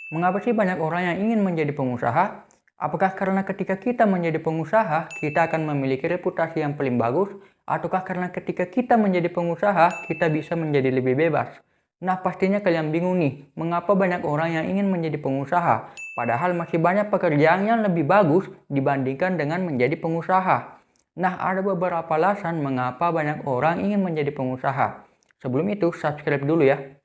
Mengapa sih banyak orang yang ingin menjadi pengusaha? Apakah karena ketika kita menjadi pengusaha, kita akan memiliki reputasi yang paling bagus? Ataukah karena ketika kita menjadi pengusaha, kita bisa menjadi lebih bebas? Nah, pastinya kalian bingung nih, mengapa banyak orang yang ingin menjadi pengusaha, padahal masih banyak pekerjaan yang lebih bagus dibandingkan dengan menjadi pengusaha. Nah, ada beberapa alasan mengapa banyak orang ingin menjadi pengusaha. Sebelum itu, subscribe dulu ya.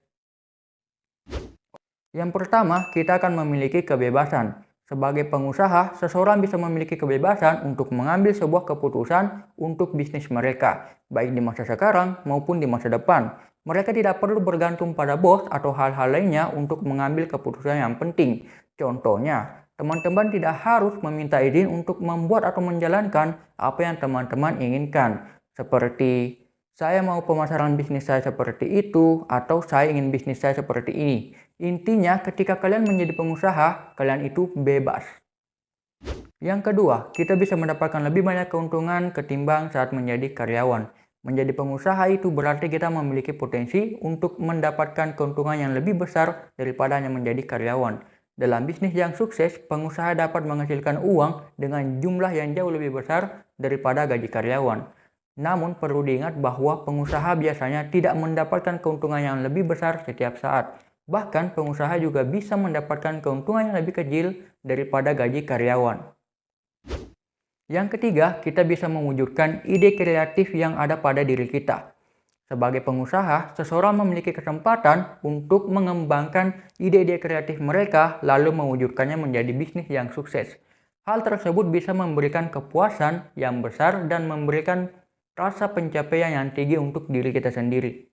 Yang pertama, kita akan memiliki kebebasan. Sebagai pengusaha, seseorang bisa memiliki kebebasan untuk mengambil sebuah keputusan untuk bisnis mereka, baik di masa sekarang maupun di masa depan. Mereka tidak perlu bergantung pada bos atau hal-hal lainnya untuk mengambil keputusan yang penting. Contohnya, teman-teman tidak harus meminta izin untuk membuat atau menjalankan apa yang teman-teman inginkan, seperti saya mau pemasaran bisnis saya seperti itu, atau saya ingin bisnis saya seperti ini. Intinya, ketika kalian menjadi pengusaha, kalian itu bebas. Yang kedua, kita bisa mendapatkan lebih banyak keuntungan ketimbang saat menjadi karyawan. Menjadi pengusaha itu berarti kita memiliki potensi untuk mendapatkan keuntungan yang lebih besar daripada hanya menjadi karyawan. Dalam bisnis yang sukses, pengusaha dapat menghasilkan uang dengan jumlah yang jauh lebih besar daripada gaji karyawan. Namun perlu diingat bahwa pengusaha biasanya tidak mendapatkan keuntungan yang lebih besar setiap saat. Bahkan pengusaha juga bisa mendapatkan keuntungan yang lebih kecil daripada gaji karyawan. Yang ketiga, kita bisa mewujudkan ide kreatif yang ada pada diri kita. Sebagai pengusaha, seseorang memiliki kesempatan untuk mengembangkan ide-ide kreatif mereka lalu mewujudkannya menjadi bisnis yang sukses. Hal tersebut bisa memberikan kepuasan yang besar dan memberikan rasa pencapaian yang tinggi untuk diri kita sendiri.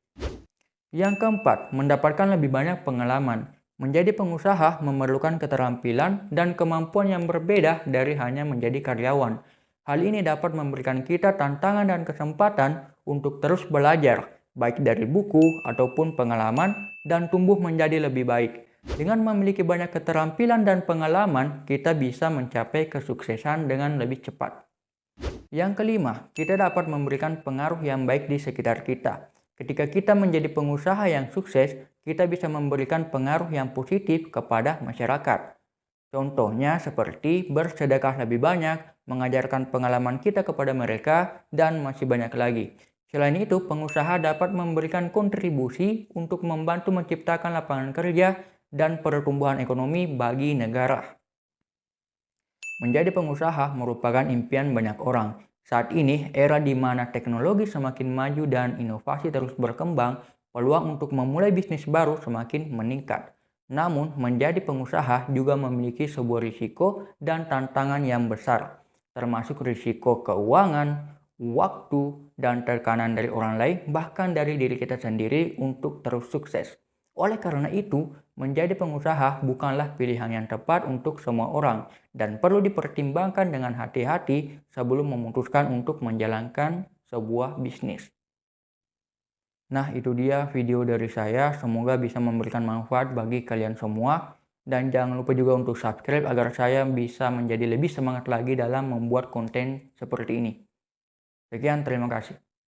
Yang keempat, mendapatkan lebih banyak pengalaman. Menjadi pengusaha memerlukan keterampilan dan kemampuan yang berbeda dari hanya menjadi karyawan. Hal ini dapat memberikan kita tantangan dan kesempatan untuk terus belajar, baik dari buku ataupun pengalaman, dan tumbuh menjadi lebih baik. Dengan memiliki banyak keterampilan dan pengalaman, kita bisa mencapai kesuksesan dengan lebih cepat. Yang kelima, kita dapat memberikan pengaruh yang baik di sekitar kita. Ketika kita menjadi pengusaha yang sukses, kita bisa memberikan pengaruh yang positif kepada masyarakat. Contohnya seperti bersedekah lebih banyak, mengajarkan pengalaman kita kepada mereka, dan masih banyak lagi. Selain itu, pengusaha dapat memberikan kontribusi untuk membantu menciptakan lapangan kerja dan pertumbuhan ekonomi bagi negara. Menjadi pengusaha merupakan impian banyak orang. Saat ini, era di mana teknologi semakin maju dan inovasi terus berkembang, peluang untuk memulai bisnis baru semakin meningkat. Namun, menjadi pengusaha juga memiliki sebuah risiko dan tantangan yang besar, termasuk risiko keuangan, waktu, dan tekanan dari orang lain, bahkan dari diri kita sendiri untuk terus sukses. Oleh karena itu, menjadi pengusaha bukanlah pilihan yang tepat untuk semua orang dan perlu dipertimbangkan dengan hati-hati sebelum memutuskan untuk menjalankan sebuah bisnis. Nah, itu dia video dari saya. Semoga bisa memberikan manfaat bagi kalian semua. Dan jangan lupa juga untuk subscribe agar saya bisa menjadi lebih semangat lagi dalam membuat konten seperti ini. Sekian, terima kasih.